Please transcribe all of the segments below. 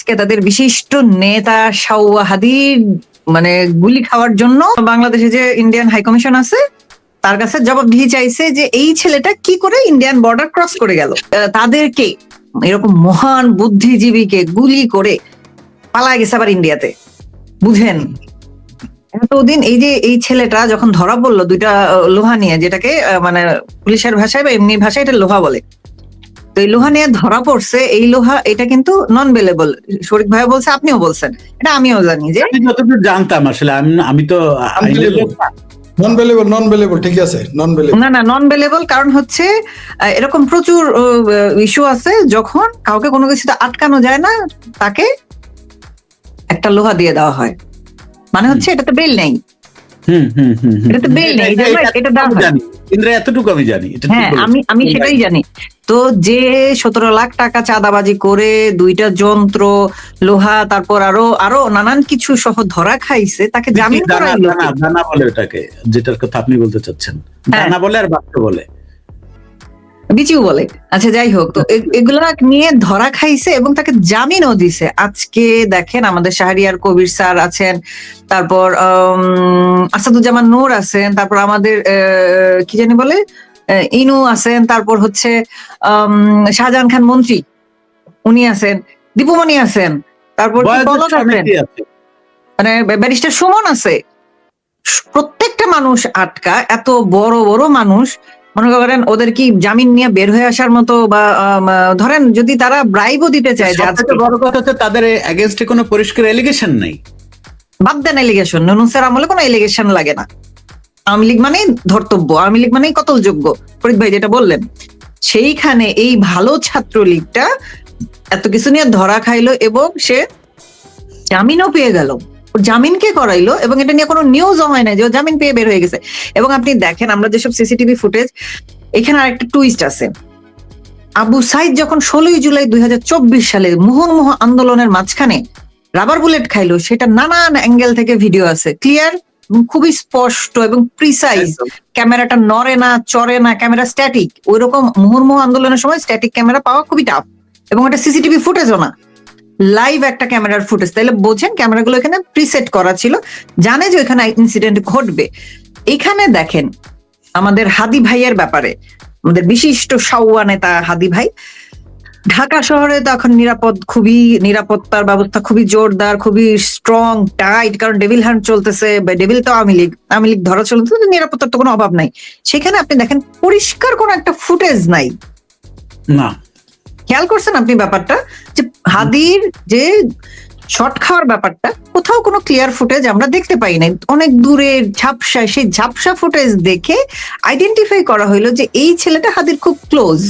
আজকে তাদের বিশিষ্ট নেতা শাওয়া হাদির মানে গুলি খাওয়ার জন্য বাংলাদেশে যে ইন্ডিয়ান হাই কমিশন আছে তার কাছে জবাবদিহি চাইছে যে এই ছেলেটা কি করে ইন্ডিয়ান বর্ডার ক্রস করে গেল। তাদেরকে এরকম মহান বুদ্ধিজীবীকে গুলি করে পালায় গেছে আবার ইন্ডিয়াতে। বুঝেন, এতদিন এই যে এই ছেলেটা যখন ধরা পড়লো দুইটা লোহা নিয়ে, যেটাকে মানে পুলিশের ভাষায় বা এমনি ভাষায় এটা লোহা বলে, তো এই লোহা নিয়ে ধরা পড়ছে। এই লোহা এটা কিন্তু নন বেলেবল, শরীফ ভাই বলছে, আপনিও বলছেন, এটা আমিও জানি যে আমি যতটুকু জানতাম আসলে আমি তো নন বেলেবল ঠিক আছে, না নন বেলেবল, কারণ হচ্ছে এরকম প্রচুর ইস্যু আছে যখন কাউকে কোনো কিছুতে আটকানো যায় না তাকে একটা লোহা দিয়ে দেওয়া হয়, মানে হচ্ছে এটাতে বেল নেই। এটাতে বেল নেই, এটা দেওয়া হয়। ইন্দ্রা এতটুকু আমি জানি। হ্যাঁ, আমি সেটাই জানি। তো যে 17 লাখ টাকা চাঁদাবাজি করে দুইটা যন্ত্র, লোহা, তারপর আরো নানান কিছু সহ ধরা খাইছে, তাকে জামিন করাইলো। দানা বলে ওটাকে, যেটার কথা আপনি বলতে চাচ্ছেন, দানা বলে আর বাক্য বলে, বিচিউ বলে। আচ্ছা, যাই হোক, তো এগুলা নিয়ে ধরা খাইছে এবং তাকে জামিনও দিছে। আজকে দেখেন আমাদের শাহরিয়ার কবির স্যার আছেন, তারপর আসাদুজ্জামান নূর আছেন, তারপর আমাদের কি জানি বলে ইনু আছেন, তারপর হচ্ছে শাহজাহান খান মন্ত্রী উনি আছেন, দীপুমণি আছেন, তারপর আছেন, মানে ব্যারিস্টার সুমন আছে। প্রত্যেকটা মানুষ আটকা, এত বড় বড় মানুষ, মনে করেন ওদের কি জামিন নিয়ে বের হয়ে আসার মতো, বা ধরেন যদি তারা ব্রাইবও দিতে চায়, বড় কথা হচ্ছে তাদের এগেইনস্টে কোনো পরিষ্কার এলিগেশন নাই। বাদ দেন এলিগেশন, নুনুসের আমলে কোনো এলিগেশন লাগে না। আওয়ামী লীগ মানেই ধর্তব্য, আওয়ামী লীগ মানেই কতলযোগ্য, ফরিদ ভাই যেটা বললেন, সেইখানে এই ভালো ছাত্রলীগটা এত কিছু নিয়ে ধরা খাইলো এবং সে জামিনও পেয়ে গেল। জামিন কে করাইলো এবং এটা নিয়ে কোনো নিউজও হয় না যে ও জামিন পেয়ে বের হয়ে গেছে। এবং আপনি দেখেন আমরা যেসব সিসিটিভি ফুটেজ, এখানে আরেকটা টুইস্ট আছে। আবু সাইদ যখন 16 জুলাই 2024 সালে মুহুর্মুহু আন্দোলনের মাঝখানে রাবার বুলেট খাইলো, সেটা নানান অ্যাঙ্গেল থেকে ভিডিও আছে, ক্লিয়ার, খুবই স্পষ্ট এবং প্রিসাইজ। ক্যামেরাটা নড়ে না, চড়ে না, ক্যামেরা স্ট্যাটিক। ওইরকম মুহুর্মুহু আন্দোলনের সময় স্ট্যাটিক ক্যামেরা পাওয়া খুবই টাফ, এবং এটা সিসিটিভি ফুটেজও না, লাইভ একটা ক্যামেরার ফুটেজ। তাইলে বোঝেন ক্যামেরাগুলো এখানে প্রিসেট করা ছিল, জানে যে ওখানে ইনসিডেন্ট ঘটবে। এখানে দেখেন আমাদের হাদি ভাইয়ের ব্যাপারে, আমাদের বিশিষ্ট শাওয়া নেতা হাদি ভাই, ঢাকা শহরে তো এখন খুবই নিরাপত্তার ব্যবস্থা খুবই জোরদার, খুবই স্ট্রং, টাইট, কারণ ডেভিল হ্যান্ড চলতেছে। ডেভিল তো আওয়ামী লীগ ধরা চলতেছে, নিরাপত্তার তো কোনো অভাব নাই। সেখানে আপনি দেখেন পরিষ্কার কোনো একটা ফুটেজ নাই। না, খেয়াল করছেন আপনি ব্যাপারটা, যে হাদির যে শট খাওয়ার ব্যাপারটা, কোথাও কোনো ক্লিয়ার ফুটেজ আমরা দেখতে পাই নাই। অনেক দূরের ঝাপসা, সেই ঝাপসা ফুটেজ দেখে আইডেন্টিফাই করা হইলো যে এই ছেলেটা হাদির খুব ক্লোজ।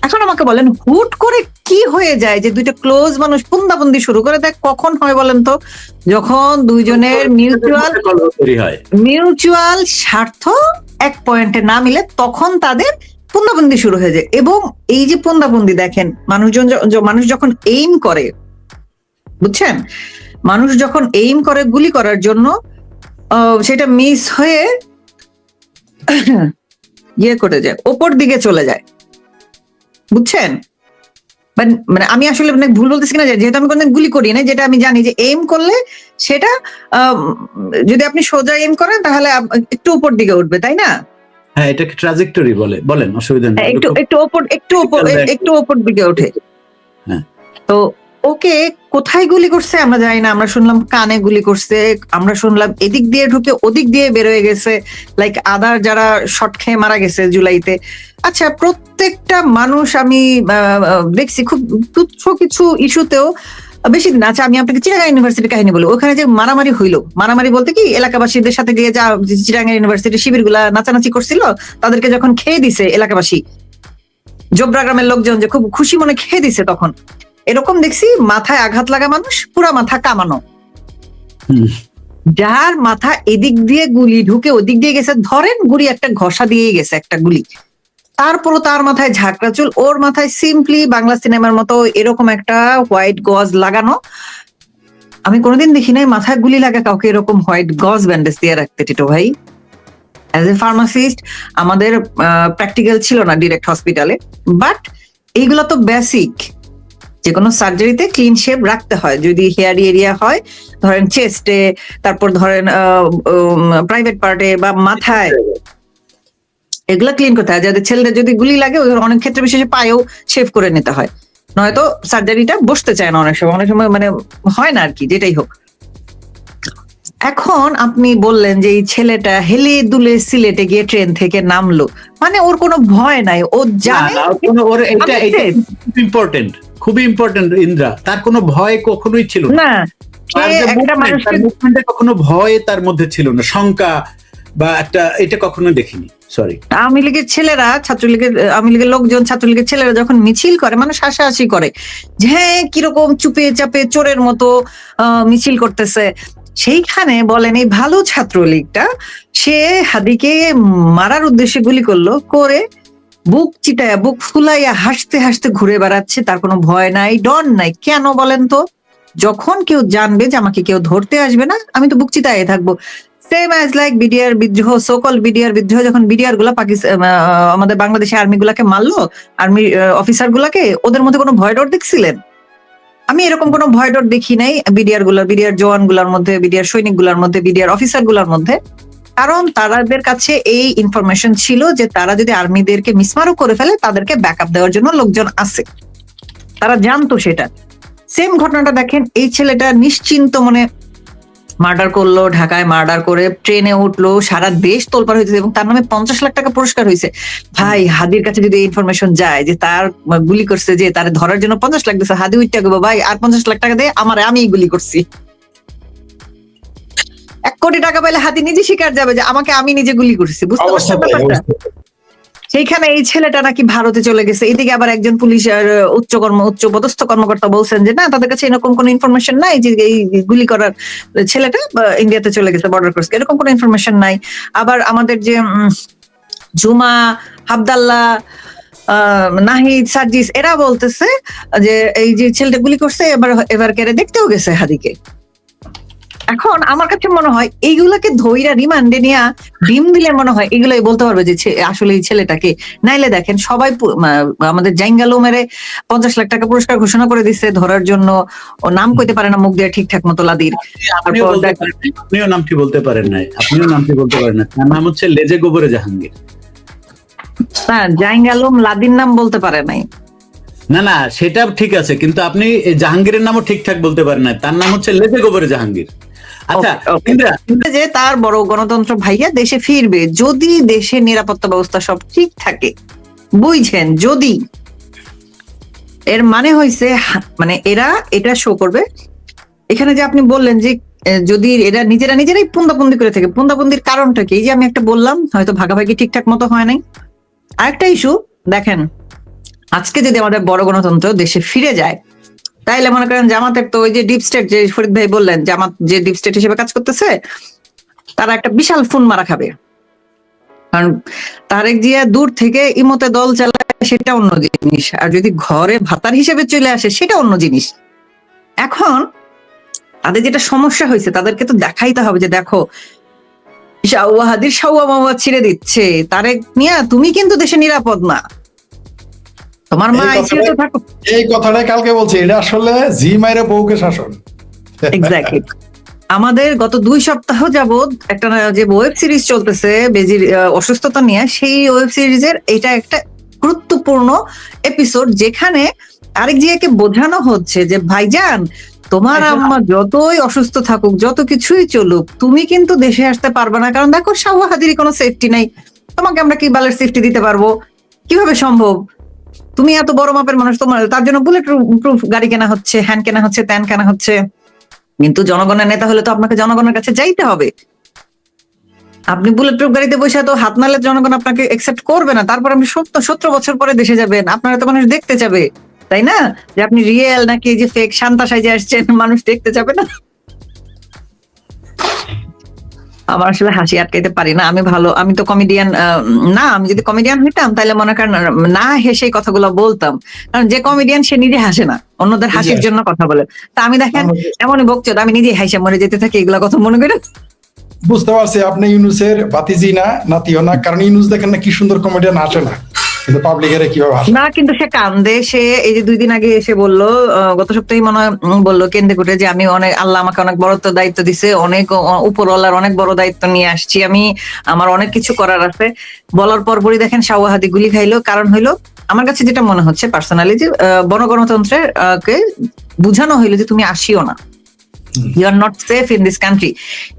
এখন আমাকে বলেন, হুট করে কি হয়ে যায় যে দুইটা ক্লোজ মানুষ পুন্দাবন্দি শুরু করে দেয়? কখন হয় বলেন তো? যখন দুইজনের মিউচুয়াল স্বার্থ এক পয়েন্টে না মিলে, তখন তাদের পুন্দাবন্দি শুরু হয়ে যায়। এবং এই যে পুন্দাবন্দি দেখেন, মানুষ যখন এইম করে, বুঝছেন, মানুষ যখন এইম করে গুলি করার জন্য, সেটা মিস হয়ে ইয়ে করে যায়, ওপর দিকে চলে যায়, বুঝছেন? মানে আমি আসলে ভুল বলতেছি কিনা, যেহেতু আমি কোনদিন গুলি করি না, যেটা আমি জানি যে এইম করলে সেটা যদি আপনি সোজা এইম করেন তাহলে একটু উপর দিকে উঠবে, তাই না? হ্যাঁ, এটাকে ট্র্যাজেক্টরি বলে, বলেন, অসুবিধা নেই। একটু উপর দিকে ওঠে। হ্যাঁ, তো ওকে কোথায় গুলি করছে আমরা জানি না। আমরা শুনলাম কানে গুলি করছে, আমরা শুনলাম এদিক দিয়ে ঢুকে ওদিক দিয়ে বের হয়ে গেছে, লাইক আদার যারা শট খেয়ে মারা গেছে জুলাইতে। আচ্ছা, প্রত্যেকটা মানুষ আমি দেখছি খুব তুচ্ছ কিছু ইস্যুতেও, বেশি দিন। আচ্ছা, আমি আপনাকে চিটাগাং ইউনিভার্সিটির কাহিনী বলি। ওখানে যে মারামারি হইলো, মারামারি বলতে কি, এলাকাবাসীদের সাথে গিয়ে যা চিটাগাং ইউনিভার্সিটির শিবির গুলা নাচানাচি করছিল, তাদেরকে যখন খেয়ে দিছে এলাকাবাসী, জোবরা গ্রামের লোকজন যে খুব খুশি মনে খেয়ে দিছে, তখন এরকম দেখছি মাথায় আঘাত লাগা মানুষ, পুরা মাথা কামানো, যার মাথা এদিক দিয়ে গুলি ঢুকে ওদিক দিয়ে গেছে, ধরেন গুলি একটা ঘষা দিয়ে গেছে একটা গুলি, তারপরও তার মাথায় ঝাঁকড়া চুল, ওর মাথায় সিম্পলি বাংলা সিনেমার মতো এরকম একটা হোয়াইট গজ লাগানো। আমি কোনোদিন দেখি নাই মাথায় গুলি লাগা কাউকে এরকম হোয়াইট গজ ব্যান্ডেজ দিয়ে রাখতে। টিটো ভাই, অ্যাজ এ ফার্মাসিস্ট আমাদের প্র্যাকটিক্যাল ছিল না ডিরেক্ট হসপিটালে, বাট এইগুলো তো বেসিক। যে কোনো সার্জারিতে ক্লিন শেপ রাখতে হয়। যদি হেয়ার এরিয়া হয়, ধরেন চেস্টে, তারপর ধরেন প্রাইভেট পার্টে বা মাথায়, এগুলা ক্লিন করতে হয়। যাদের ছেলেদের যদি গুলি লাগে, অনেক ক্ষেত্রে বিশেষে পায়েও শেভ করে নিতে হয়, নয়তো সার্জারিটা বসতে চায় না অনেক সময় মানে হয় না আর কি, যেটাই হোক। এখন আপনি বললেন যে এই ছেলেটা হেলে দুলে সিলেটে গিয়ে ট্রেন থেকে নামলো, মানে ওর কোনো ভয় নাই, ও জানে খুবই ইম্পর্টেন্ট ইন্দ্রা, তার কোনো ভয় কখনোই ছিল না। কখনো ভয় তার মধ্যে ছিল না, শঙ্কা বা এটা কখনো দেখিনি। সরি, আওয়ামী লীগের ছেলেরা, আওয়ামী লীগের লোকজন, ছাত্রলীগের ছেলেরা যখন মিছিল করে, মানুষ হাসাহাসি করে যে হ্যাঁ কিরকম চুপে চাপে চোরের মতো মিছিল করতেছে। সেইখানে বলেন এই ভালো ছাত্রলীগটা, সে হাদিকে মারার উদ্দেশ্যে গুলি করলো, করে বুক চিটায়া বুক ফুলাইয়া হাসতে হাসতে ঘুরে বেড়াচ্ছে, তার কোনো ভয় নাই, ডর নাই। কেন বলেন তো? যখন কেউ জানবে যে আমাকে কেউ ধরতে আসবে না, আমি তো বুক চিতায় থাকবো। সেম অ্যাজ লাইক বিডিআর বিদ্রোহ, সকল বিডিআর বিদ্রোহ, যখন বিডিআর গুলা পাকিস্তান আমাদের বাংলাদেশের আর্মি গুলাকে মারলো, আর্মি অফিসার গুলাকে, ওদের মধ্যে কোনো ভয় ডর দেখছিলেন? আমি এরকম কোনো ভয় ডর দেখি নাই বিডিআর জওয়ান গুলার মধ্যে, বিডিআর সৈনিক গুলার মধ্যে, বিডিআর অফিসার গুলার মধ্যে। কারণ তাদের কাছে এই ইনফরমেশন ছিল যে তারা যদি আর্মিদেরকে মিসমারও করে ফেলে, তাদেরকে ব্যাকআপ দেওয়ার জন্য লোকজন আছে, তারা জানতো সেটা। সেম ঘটনাটা দেখেন, এই ছেলেটা নিশ্চিন্ত মনে মার্ডার করলো, ঢাকায় মার্ডার করে ট্রেনে উঠলো, সারা দেশ তোলপাড় হয়েছে, এবং তার নামে 50 লাখ টাকা পুরস্কার হয়েছে। ভাই, হাদির কাছে যদি ইনফরমেশন যায় যে তার গুলি করছে, যে তার ধরার জন্য 50 লাখ দিচ্ছে, হাদি উঠতে গেবো ভাই আর 50 লাখ টাকা দিয়ে আমি গুলি করছি। 1 কোটি টাকা পাইলে হাদি নিজে স্বীকার যাবে যে আমি নিজে গুলি করছি। বুঝতে পারছেন ব্যাপারটা? সেইখানে এই ছেলেটা নাকি ভারতে চলে গেছে। এদিকে আবার একজন পুলিশের উচ্চ পদস্থ কর্মকর্তা বলছেন যে না, তাদের কাছে এরকম কোনো ইনফরমেশন নাই যে এই গুলি করার ছেলেটা ইন্ডিয়াতে চলে গেছে বর্ডার ক্রস, এরকম কোনো ইনফরমেশন নাই। আবার আমাদের যে জুমা, আবদাল্লাহ, নাহিদ, সার্জিস, এরা বলতেছে যে এই যে ছেলেটা গুলি করছে, এবার কেড়ে দেখতেও গেছে হাদিকে। এখন আমার কাছে মনে হয় এইগুলাকে ধইরা রিমান্ডে নিয়ে ডিম দিলে মনে হয় এগুলাই বলতে পারবে যে আসলে এই ছেলেটাকে। নাইলে দেখেন সবাই আমাদের জাইঙ্গালো মেরে 50 লাখ টাকা পুরস্কার ঘোষণা করে দিচ্ছে ধরার জন্য, ও নাম কইতে পারে না মুখ দিয়ে ঠিকঠাক মতো লাদির। আপনিও নামটি বলতে পারেন নাই, তার নাম হচ্ছে লেজে গোবরে জাহাঙ্গীর। হ্যাঁ, জাইঙ্গালম লাদির নাম বলতে পারে নাই। না সেটা ঠিক আছে, কিন্তু আপনি জাহাঙ্গীরের নামও ঠিকঠাক বলতে পারেন না, তার নাম হচ্ছে লেজে গোবরে জাহাঙ্গীর। আচ্ছা, যে তার বড় গণতন্ত্র ভাইয়া দেশে ফিরবে যদি দেশের নিরাপত্তা ব্যবস্থা সব ঠিক থাকে, বুঝছেন? যদি এর মানে হয়েছে, মানে এরা এটা শো করবে। এখানে যে আপনি বললেন যে যদি এরা নিজেরাই পুন্দাপুন্দি করে থাকে, পুন্দাপুন্দির কারণটা কি? যে আমি একটা বললাম, হয়তো ভাগাভাগি ঠিকঠাক মতো হয় নাই। আরেকটা ইস্যু দেখেন, আজকে যদি আমাদের বড় গণতন্ত্র দেশে ফিরে যায়, তাইলে মনে করেন জামাতের তো ওই যে ডিপ স্টেট, যে ফরিদ ভাই বললেন জামাত যে ডিপ স্টেট হিসেবে কাজ করতেছে, তারা একটা বিশাল ফোন মারা খাবে। কারণ তারেক জিয়া দূর থেকে ইমতে দল চালায়, সেটা অন্য জিনিস, আর যদি ঘরে ভাতার হিসেবে চলে আসে সেটা অন্য জিনিস। এখন তাদের যেটা সমস্যা হয়েছে, তাদেরকে তো দেখাইতে হবে যে দেখো হাদির সাউয়া মাওয়া ছিঁড়ে দিচ্ছে, তারেক মিয়া তুমি কিন্তু দেশে নিরাপদ না, তোমার মা আইসিইউতে থাকো। এই কথাটাই কালকে বলছি, এটা আসলে জি মাইরে বউকে শাসন। এক্স্যাক্টলি। আমাদের গত 2 সপ্তাহ যাবত একটা যে ওয়েব সিরিজ চলতেছে বেজির অসুস্থতা নিয়ে, সেই ওয়েব সিরিজের এটা একটা গুরুত্বপূর্ণ এপিসোড, যেখানে আরেক জিয়াকে বোঝানো হচ্ছে যে ভাইজান, তোমার আম্মা যতই অসুস্থ থাকুক, যত কিছুই চলুক, তুমি কিন্তু দেশে আসতে পারবে না। কারণ দেখো সাউয়া হাদিরই কোনো সেফটি নাই, তোমাকে আমরা কি বালের সেফটি দিতে পারবো? কিভাবে সম্ভব? তুমি এত বড় মাপের মানুষ, তোমার তার জন্য বুলেট প্রুফ গাড়ি কেনা হচ্ছে, হ্যান কেনা হচ্ছে, ত্যান কেনা হচ্ছে। কিন্তু জনগণের নেতা হলে তো আপনাকে জনগণের কাছে যাইতে হবে। আপনি বুলেট প্রুফ গাড়িতে বসে তো হাত নালে জনগণ আপনাকে একসেপ্ট করবে না। তারপর আপনি 17 বছর পরে দেশে যাবেন, আপনারা তো মানুষ দেখতে যাবে, তাই না? যে আপনি রিয়েল নাকি যে ফেক শান্তা সাইজে আসছেন, মানুষ দেখতে যাবে না? আমার আসলে হাসি আটকাইতে পারি না। আমি তো কমেডিয়ান না। আমি যদি কমেডিয়ান হইতাম তাহলে মনে করেন না হেসে কথাগুলো বলতাম। কারণ যে কমেডিয়ান সে নিজে হাসে না, অন্যদের হাসির জন্য কথা বলে। তা আমি দেখেন এমনই বকচোদ, আমি নিজে হাসে মরে যেতে থাকি এগুলা কথা মনে করে। বুঝতে পারছি আপনি ইউনুসের বাতিজি না, নাতিও না। কারণ ইউনুস দেখেন না কি সুন্দর কমেডিয়ান, আসে না। কিন্তু পাবলিকের কিভাবে হাসে? না, কিন্তু সে কান্দে। সে এই যে 2 দিন আগে এসে বললো, গত সপ্তাহে মনে হয় বললো কেন্দে কুটে যে আমি অনেক, আল্লাহ আমাকে অনেক বড় তো দায়িত্ব দিছে, অনেক উপরওয়ালার অনেক বড় দায়িত্ব নিয়ে আসছি আমি, আমার অনেক কিছু করার আছে। বলার পরপরই দেখেন শাওয়াহাদি গুলি খাইলো। কারণ হইলো, আমার কাছে যেটা মনে হচ্ছে পার্সোনালি, যে গণতন্ত্রের কে বুঝানো হইলো যে তুমি আসিও না, you are not safe in this country.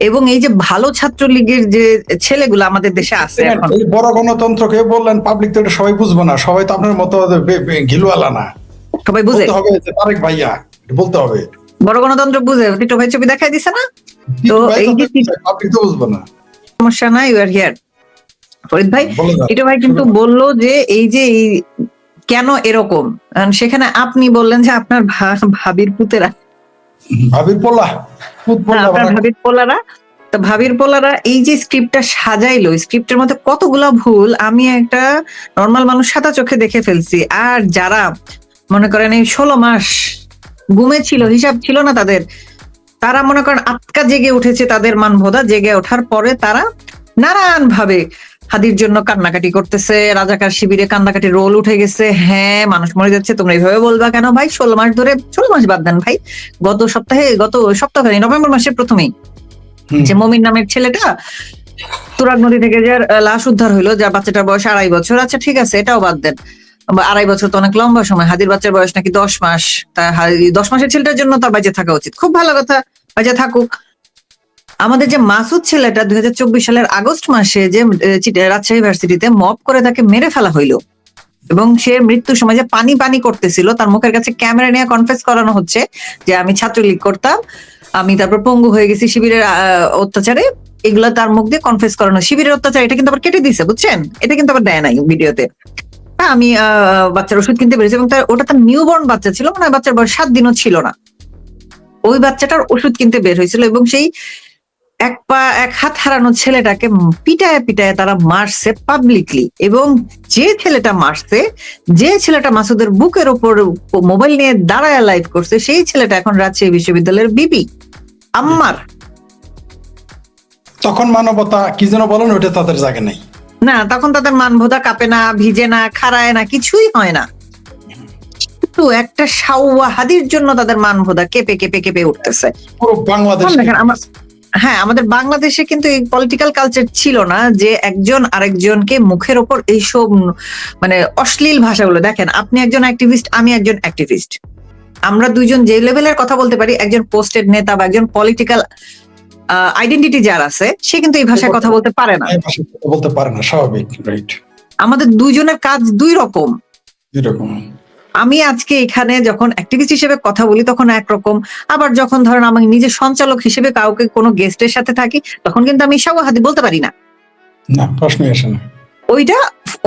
এবং এই যে ভালো ছাত্রলীগের যে ছেলেগুলো আমাদের দেশে আছে এখন, এই বড় গণতন্ত্রকে বললেন, পাবলিক তো এটা সবাই বুঝবো না, সবাই তো আপনার মতো ঘিলুয়ালা না। সবাই বুঝে বলতে হবে যে তারেক ভাইয়া, এটা বলতে হবে। বড় গণতন্ত্র বুঝে। টিটো ভাই ছবি দেখাই দিছে না? তো এই যে পাবলিক তো বুঝবো না। সমস্যা নাই, ইউ আর হিয়ার। ফরিদ ভাই, বলে যান। টিটো ভাই কিন্তু বললো যে এই যে এই কেন এরকম, সেখানে আপনি বললেন যে আপনার ভাবির পুতেরা, ভাবির পোলা, পুত পোলা, আপনার ভাবির পোলারা, তো ভাবির পোলারা এই যে স্ক্রিপ্টটা সাজাইলো, স্ক্রিপ্টের মধ্যে কতগুলা ভুল আমি একটা নর্মাল মানুষ সাদা চোখে দেখে ফেলছি। আর যারা মনে করেন এই 16 মাস ঘুমে ছিল, হিসাব ছিল না তাদের, তারা মনে করেন আটকা জেগে উঠেছে। তাদের মানভোদা জেগে ওঠার পরে তারা নানান ভাবে হাদির জন্য কান্নাকাটি করতেছে, রাজাকার শিবিরে কান্নাকাটি রোল উঠে গেছে। হ্যাঁ, মানুষ মরে যাচ্ছে, তোমরা এইভাবে বলবা কেন ভাই? 16 মাস ধরে, 16 মাস বাদ দেন ভাই, গত সপ্তাহে নভেম্বর মাসের প্রথমেই যে মমিন নামের ছেলেটা তুরাগ নদী থেকে যে লাশ উদ্ধার হইলো, যার বাচ্চাটার বয়স 2.5 বছর, আচ্ছা ঠিক আছে, এটাও বাদ দেন, 2.5 বছর তো অনেক লম্বা সময়। হাদির বাচ্চার বয়স নাকি 10 মাস। তা 10 মাসের ছেলেটার জন্য তার বেঁচে থাকা উচিত, খুব ভালো কথা, বেঁচে থাকুক। আমাদের যে মাসুদ ছেলেটা 2024 সালের আগস্ট মাসে যে রাজশাহী ইউনিভার্সিটিতে মব করে তাকে মেরে ফেলা হইলো, এবং সে মৃত্যুর সময় যে পানি পানি করতেছিল, তার মুখের কাছে ক্যামেরা নিয়ে কনফেস করানো হচ্ছে যে আমি ছাত্রলীগ করতাম, আমি তারপর পঙ্গু হয়ে গেছি শিবিরের অত্যাচারে, এগুলো তার মুখ দিয়ে কনফেস করানো। শিবিরের অত্যাচার এটা কিন্তু আবার কেটে দিছে, বুঝছেন? এটা কিন্তু আবার দেয় নাই ভিডিওতে। আমি বাচ্চার ওষুধ কিনতে পেরেছি, এবং ওটা তার নিউবর্ন বাচ্চা ছিল, মানে বাচ্চার বয়স 7 দিনও ছিল না। ওই বাচ্চাটার ওষুধ কিনতে বের হয়েছিল, এবং সেই এক হাত হারানো ছেলেটাকে পিটায় পিটায় তারা মারছে পাবলিকলি। এবং যে ছেলেটা মারছে, যে ছেলেটা মাসুদের বুকের ওপর মোবাইল নিয়ে দাঁড়ায় লাইভ করছে, সেই ছেলেটা এখন রাজশাহী বিশ্ববিদ্যালয়ের বিপি আম্মার। তখন মানবতা কি যেন বলেন, ওটা তাদের জায়গা নেই। না, তখন তাদের মানভোদা কাঁপে না, ভিজে না, খাড়ায় না, কিছুই হয় না। কিন্তু একটা শাওয়াহাদির জন্য তাদের মানভোদা কেঁপে কেঁপে কেঁপে উঠতেছে। পুরো বাংলাদেশ। হ্যাঁ, আমাদের বাংলাদেশে কিন্তু এই পলিটিক্যাল কালচার ছিল না যে একজন আরেকজনকে মুখের ওপর এইসব মানে অশ্লীল ভাষাগুলো। দেখেন, আপনি একজন অ্যাক্টিভিস্ট, আমি একজন অ্যাক্টিভিস্ট, আমরা দুইজন যে লেভেলের কথা বলতে পারি, একজন পোস্টেড নেতা বা একজন পলিটিক্যাল আইডেন্টিটি যার আছে, সে কিন্তু এই ভাষায় কথা বলতে পারে না। বলতে পারে না, স্বাভাবিক, রাইট। আমাদের দুইজনের কাজ দুই রকম। এরকম আমি আজকে এখানে যখন অ্যাক্টিভিস্ট হিসেবে কথা বলি তখন একরকম, আবার যখন ধরেন আমি নিজের সঞ্চালক হিসেবে কাউকে কোনো গেস্টের সাথে থাকি, তখন কিন্তু আমি শাওয়াহাদি বলতে পারি না, না, প্রশ্নই আসে না। ওইটা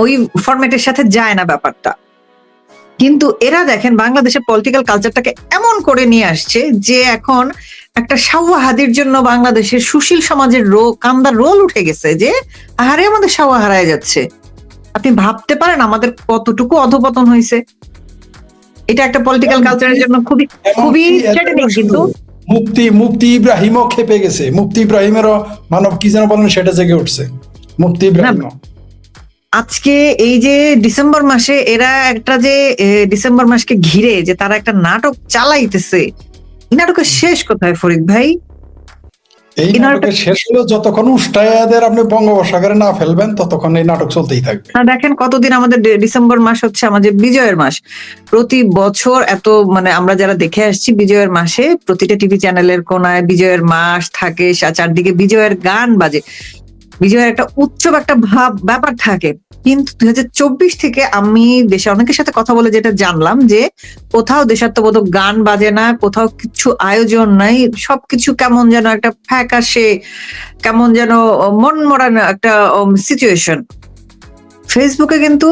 ওই ফরম্যাটের সাথে যায় না ব্যাপারটা। কিন্তু এরা দেখেন বাংলাদেশের পলিটিক্যাল কালচারটাকে এমন করে নিয়ে আসছে যে এখন একটা শাওয়াহাদির জন্য বাংলাদেশের সুশীল সমাজের কান্দার রোল উঠে গেছে, যে আহারে আমাদের শাওয়া হারায় যাচ্ছে। আপনি ভাবতে পারেন আমাদের কতটুকু অধপতন হয়েছে? এটা একটা পলিটিক্যাল কালচারের জন্য খুবই খুবই থ্রেটেনিং। কিন্তু মুফতি ইব্রাহিমও খেপে গেছে, মুফতি ইব্রাহিমেরও মানব কি যেন বলেন, সেটা জেগে উঠছে। মুফতি ইব্রাহিমও আজকে এই যে ডিসেম্বর মাসে এরা একটা যে ডিসেম্বর মাসকে ঘিরে যে তারা একটা নাটক চালাইতেছে, এই নাটকের শেষ কোথায় ফরিদ ভাই? এই নাটকের শেষ হলো যতক্ষণ উস্তায়াদের আপনি বঙ্গোপসাগরে না ফেলবেন, ততক্ষণ এই নাটক চলতেই থাকবে। দেখেন কতদিন আমাদের ডিসেম্বর মাস হচ্ছে আমাদের বিজয়ের মাস। প্রতি বছর এত মানে আমরা যারা দেখে আসছি, বিজয়ের মাসে প্রতিটা টিভি চ্যানেলের কোনায় বিজয়ের মাস থাকে, চারদিকে বিজয়ের গান বাজে, বিজয়ের একটা উৎসব, একটা ব্যাপার থাকে। কিন্তু 2024 থেকে আমি দেশে অনেকের সাথে কথা বলে যেটা জানলাম, যে কোথাও দেশাত্মবোধক গান বাজে না, কোথাও কিছু আয়োজন নাই, সবকিছু কেমন যেন একটা ফ্যাকাশে, কেমন যেন মন মরানো একটা সিচুয়েশন। ফেসবুকে কিন্তু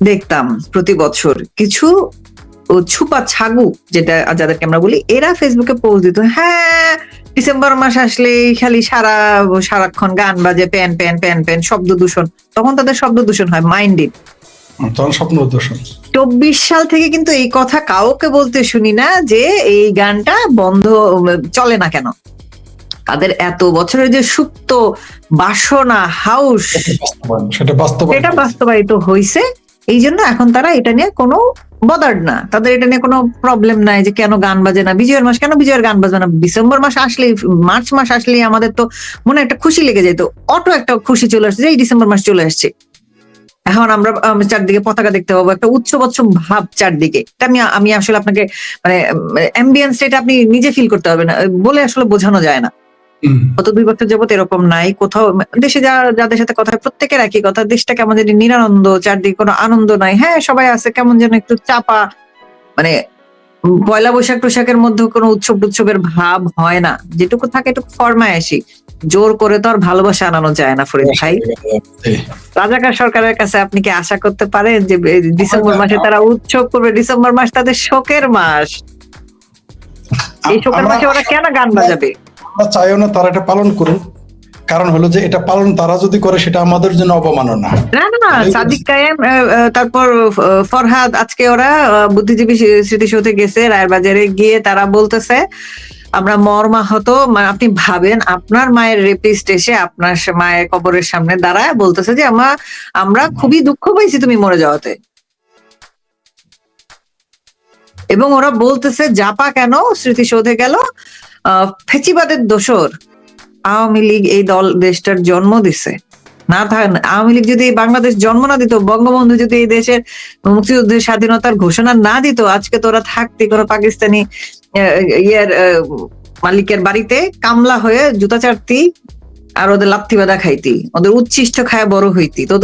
দেখতাম প্রতি বছর কিছু ছুপা ছাগু, যাদেরকে আমরা বলি, এরা ফেসবুকে পোস্ট দিত, হ্যাঁ ডিসেম্বর মাস আসলেই খালি সারাক্ষণ গান বাজে, প্যান প্যান প্যান প্যান, শব্দ দূষণ। তখন তাদের শব্দ দূষণ হয়, মাইন্ডেড। তখন স্বপ্ন দূষণ। 24 সাল থেকে কিন্তু এই কথা কাউকে বলতে শুনি না যে এই গানটা বন্ধ চলে না কেন। তাদের এত বছরের যে সুপ্ত বাসনা, হাউস, সেটা বাস্তবায়িত হয়েছে। এই জন্য এখন তারা এটা নিয়ে কোনো বদার্ড না, তাদের এটা নিয়ে কোনো প্রবলেম নাই যে কেন গান বাজে না, বিজয়ের মাস কেন বিজয়ের গান বাজবে না। ডিসেম্বর মাস আসলে, মার্চ মাস আসলে আমাদের তো মনে একটা খুশি লেগে যেত, অটো একটা খুশি চলে আসছে যে এই ডিসেম্বর মাস চলে আসছে। এখন আমরা চারদিকে পতাকা দেখতে পাবো, একটা উৎসব ভাব চারদিকে। এটা আমি আসলে আপনাকে মানে অ্যাম্বিয়েন্স এটা আপনি নিজে ফিল করতে হবে না, বলে আসলে বোঝানো যায় না। গত 2 বছর যাবত এরকম নাই কোথাও। দেশে যাদের সাথে কথা হয় প্রত্যেকের একই কথা, দেশটা কেমন যেন নিরানন্দ, চারদিকে কোনো আনন্দ নাই। হ্যাঁ সবাই আছে কেমন যেন একটু চাপা, মানে পয়লা বৈশাখ টোশাকের মধ্যে কোনো উৎসবের ভাব হয় না, যেটুকু থাকে এটুকু ফরমায়েশি, জোর করে তো আর ভালোবাসা আনানো যায় না ফরিদ ভাই। রাজাকার সরকারের কাছে আপনি কি আশা করতে পারেন যে ডিসেম্বর মাসে তারা উৎসব করবে? ডিসেম্বর মাস তাদের শোকের মাস, এই শোকের মাসে ওরা কেন গান বাজাবে? আমরা চাইও না তারা এটা পালন করুক, কারণ হলো যে এটা পালন তারা যদি করে সেটা আমাদের জন্য অবমাননা। না সাদিক কায়েম, তারপর ফরহাদ, আজকে ওরা বুদ্ধিজীবী স্মৃতিসৌধে গেছে, রায়েরবাজারে গিয়ে তারা বলতেছে আমরা মর্মাহত। আপনি ভাবেন আপনার মায়ের রেপিস্ট এসে আপনার মায়ের কবরের সামনে দাঁড়ায় বলতেছে যে আমরা খুবই দুঃখ পাইছি তুমি মরে যাওয়াতে। এবং ওরা বলতেছে জাপা কেন স্মৃতিসৌধে গেল? ফেচিবাদের দোসর আওয়ামী লীগ এই দেশটার জন্ম দিছে। না আওয়ামী লীগ যদি বাংলাদেশ জন্ম না দিত, বঙ্গবন্ধু যদি এই দেশের মুক্তিযুদ্ধের স্বাধীনতার ঘোষণা না দিত, আজকে তোরা থাকতি কোনো পাকিস্তানি মালিকের বাড়িতে কামলা হয়ে জুতা চাটতি আর ওদের লাথি বাঁধা খাইতি, ওদের উচ্ছিষ্ট খায় বড় হইতি। তোদের